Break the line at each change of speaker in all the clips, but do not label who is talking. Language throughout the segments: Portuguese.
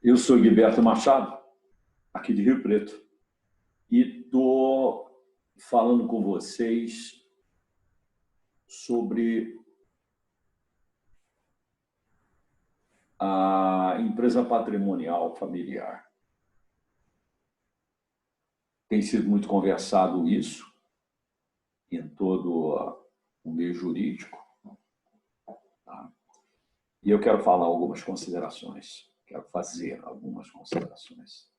Eu sou Gilberto Machado, aqui de Rio Preto, e estou falando com vocês sobre a empresa patrimonial familiar. Tem sido muito conversado isso em todo o meio jurídico, tá? E eu quero falar algumas considerações, quero fazer algumas considerações.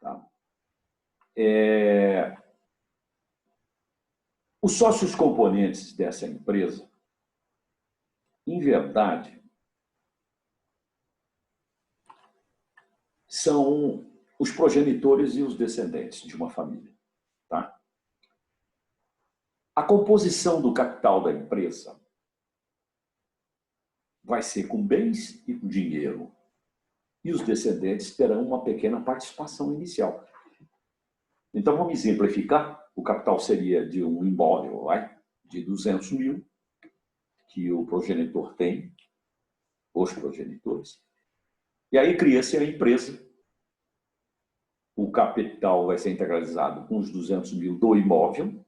Tá? Os sócios componentes dessa empresa, em verdade, são os progenitores e os descendentes de uma família. Tá? A composição do capital da empresa vai ser com bens e com dinheiro, e os descendentes terão uma pequena participação inicial. Então, vamos exemplificar. O capital seria de um imóvel, de 200 mil, que o progenitor tem, os progenitores. E aí cria-se a empresa. O capital vai ser integralizado com os 200 mil do imóvel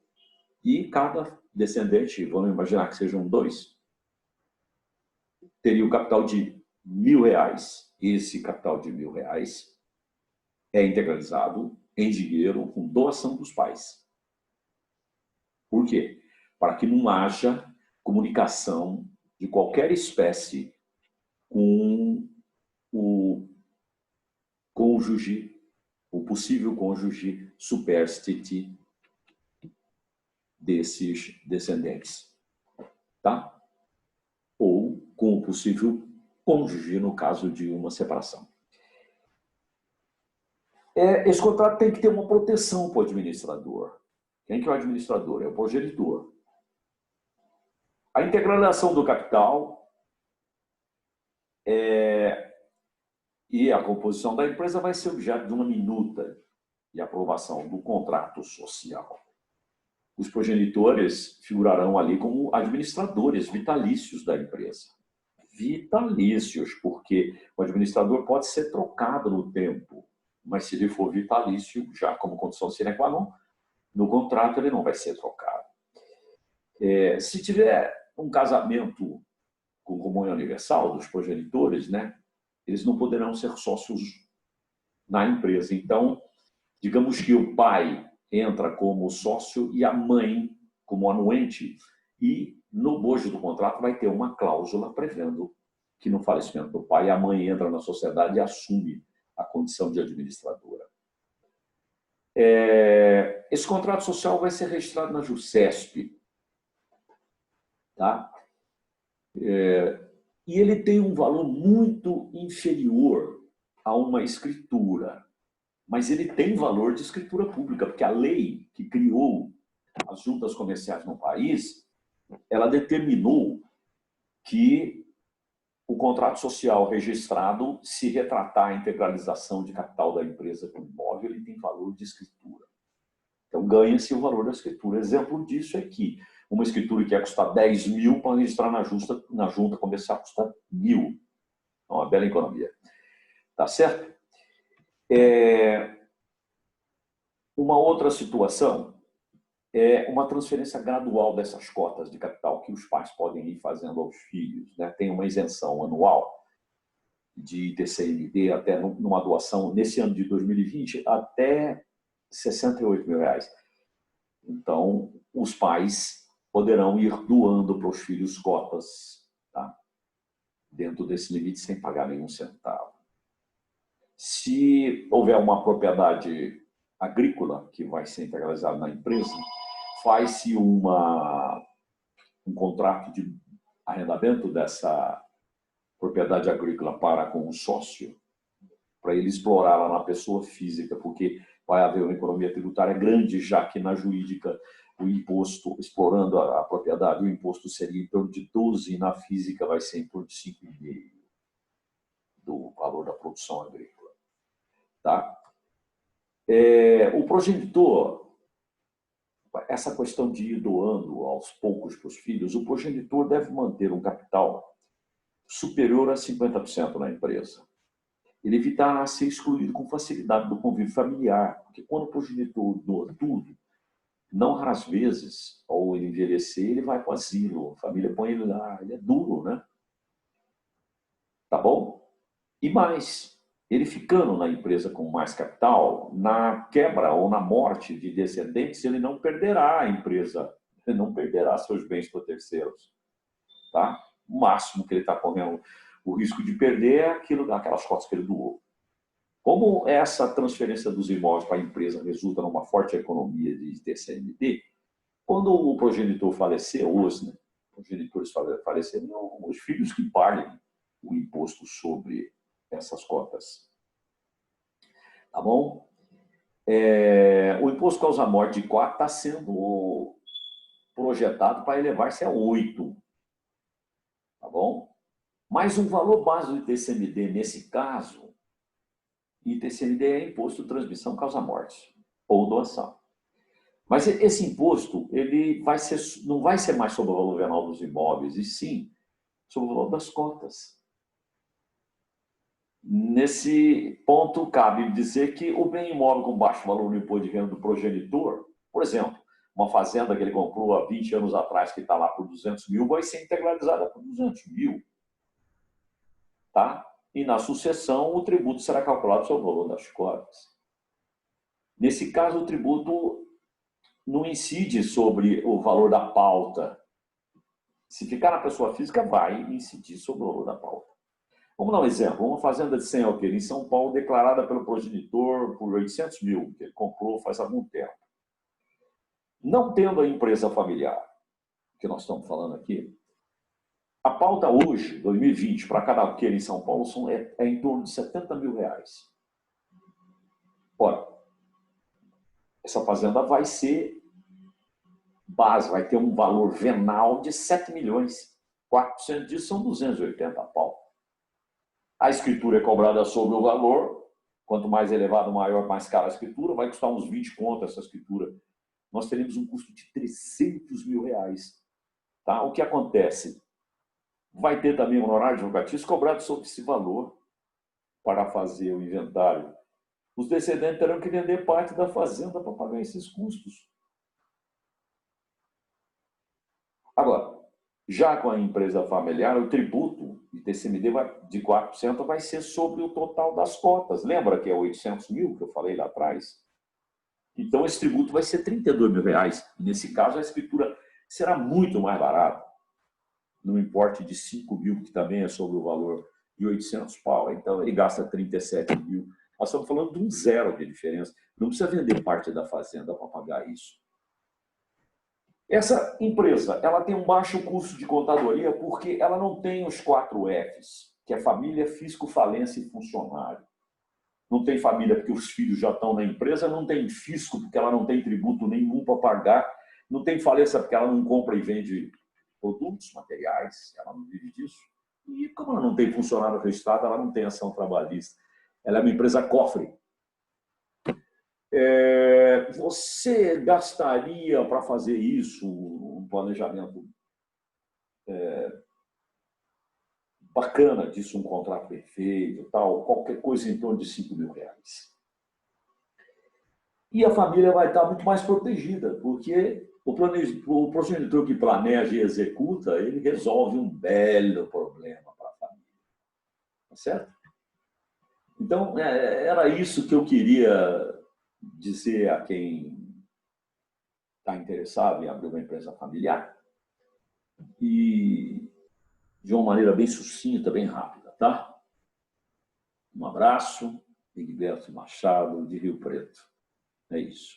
e cada descendente, vamos imaginar que sejam dois, teria o capital de R$1.000. Esse capital de R$1.000 é integralizado em dinheiro com doação dos pais. Por quê? Para que não haja comunicação de qualquer espécie com o cônjuge, o possível cônjuge superstite desses descendentes, tá? Ou com o possível cônjuge no caso de uma separação. Esse contrato tem que ter uma proteção para o administrador. Quem que é o administrador? É o progenitor. A integralização do capital e a composição da empresa vai ser objeto de uma minuta de aprovação do contrato social. Os progenitores figurarão ali como administradores vitalícios da empresa. Vitalícios, porque o administrador pode ser trocado no tempo, mas se ele for vitalício, já como condição sine qua non, no contrato ele não vai ser trocado. Se tiver um casamento com comunhão universal dos progenitores, né, eles não poderão ser sócios na empresa. Então, digamos que o pai entra como sócio e a mãe como anuente, e no bojo do contrato vai ter uma cláusula prevendo que no falecimento do pai a mãe entra na sociedade e assume a condição de administradora. Esse contrato social vai ser registrado na JUSESP, tá? E ele tem um valor muito inferior a uma escritura, mas ele tem valor de escritura pública, porque a lei que criou as juntas comerciais no país, ela determinou que o contrato social registrado, se retratar a integralização de capital da empresa com imóvel, ele tem valor de escritura. Então, ganha-se o valor da escritura. Exemplo disso é que uma escritura que ia custar 10 mil para registrar na junta comercial custa 1.000. É uma bela economia. Tá certo? Uma outra situação é uma transferência gradual dessas cotas de capital que os pais podem ir fazendo aos filhos, né? Tem uma isenção anual de TCMD até numa doação, nesse ano de 2020, até R$68 mil. Então, os pais poderão ir doando para os filhos cotas, tá? Dentro desse limite, sem pagar nenhum centavo. Se houver uma propriedade agrícola que vai ser integralizada na empresa, faz-se um contrato de arrendamento dessa propriedade agrícola para com o sócio, para ele explorar lá na pessoa física, porque vai haver uma economia tributária grande, já que na jurídica o imposto, explorando a propriedade, o imposto seria em torno de 12%, e na física vai ser em torno de 5,5% do valor da produção agrícola. Tá? O progenitor, essa questão de ir doando aos poucos para os filhos, o progenitor deve manter um capital superior a 50% na empresa. ele evitará ser excluído com facilidade do convívio familiar, porque quando o progenitor doa tudo, não raras vezes, ao ele envelhecer, ele vai para o asilo, a família põe ele lá, ele é duro, né? Tá bom? E mais, ele ficando na empresa com mais capital, na quebra ou na morte de descendentes, ele não perderá a empresa, ele não perderá seus bens para terceiros. Tá? O máximo que ele está correndo o risco de perder é aquelas cotas que ele doou. Como essa transferência dos imóveis para a empresa resulta numa forte economia de TCMD, quando o progenitor falecer, os progenitores falecerem, os filhos que paguem o imposto sobre essas cotas. Tá bom? O imposto causa morte de 4 está sendo projetado para elevar-se a 8. Tá bom? Mas o valor base do ITCMD, nesse caso, ITCMD é imposto de transmissão causa morte ou doação. Mas esse imposto ele não vai ser mais sobre o valor venal dos imóveis, e sim sobre o valor das cotas. Nesse ponto, cabe dizer que o bem imóvel com baixo valor no imposto de renda do progenitor, por exemplo, uma fazenda que ele comprou há 20 anos atrás, que está lá por 200 mil, vai ser integralizada por 200 mil. Tá? E na sucessão, o tributo será calculado sobre o valor das cotas. Nesse caso, o tributo não incide sobre o valor da pauta. Se ficar na pessoa física, vai incidir sobre o valor da pauta. Vamos dar um exemplo. Uma fazenda de 100 alqueires em São Paulo, declarada pelo progenitor por 800 mil, que ele comprou faz algum tempo. Não tendo a empresa familiar, que nós estamos falando aqui, a pauta hoje, 2020, para cada alqueire em São Paulo, é em torno de 70 mil reais. Ora, essa fazenda vai ser base, vai ter um valor venal de 7 milhões. 4% disso são 280 pau. A escritura é cobrada sobre o valor, quanto mais elevado, maior, mais cara a escritura, vai custar uns 20 conto essa escritura. Nós teremos um custo de 300 mil reais. Tá? O que acontece? Vai ter também um honorário advocatício cobrado sobre esse valor para fazer o inventário. Os descendentes terão que vender parte da fazenda para pagar esses custos. Agora, já com a empresa familiar, o tributo ITCMD de 4% vai ser sobre o total das cotas. Lembra que é 800 mil que eu falei lá atrás? Então, esse tributo vai ser 32 mil reais. Nesse caso, a escritura será muito mais barata, no importe de 5 mil, que também é sobre o valor de 800 pau. Então, ele gasta 37 mil. Nós estamos falando de um zero de diferença. Não precisa vender parte da fazenda para pagar isso. Essa empresa, ela tem um baixo custo de contadoria porque ela não tem os 4 Fs, que é família, fisco, falência e funcionário. Não tem família porque os filhos já estão na empresa, não tem fisco porque ela não tem tributo nenhum para pagar, não tem falência porque ela não compra e vende produtos, materiais, ela não vive disso. E como ela não tem funcionário registrado, ela não tem ação trabalhista. Ela é uma empresa cofre. Você gastaria para fazer isso um planejamento bacana disso, um contrato perfeito, tal, qualquer coisa em torno de 5 mil reais. E a família vai estar muito mais protegida, porque o progenitor que planeja e executa, ele resolve um belo problema para a família. Tá certo? Então, era isso que eu queria dizer a quem está interessado em abrir uma empresa familiar. E de uma maneira bem sucinta, bem rápida, tá? Um abraço, Egberto Machado, de Rio Preto. É isso.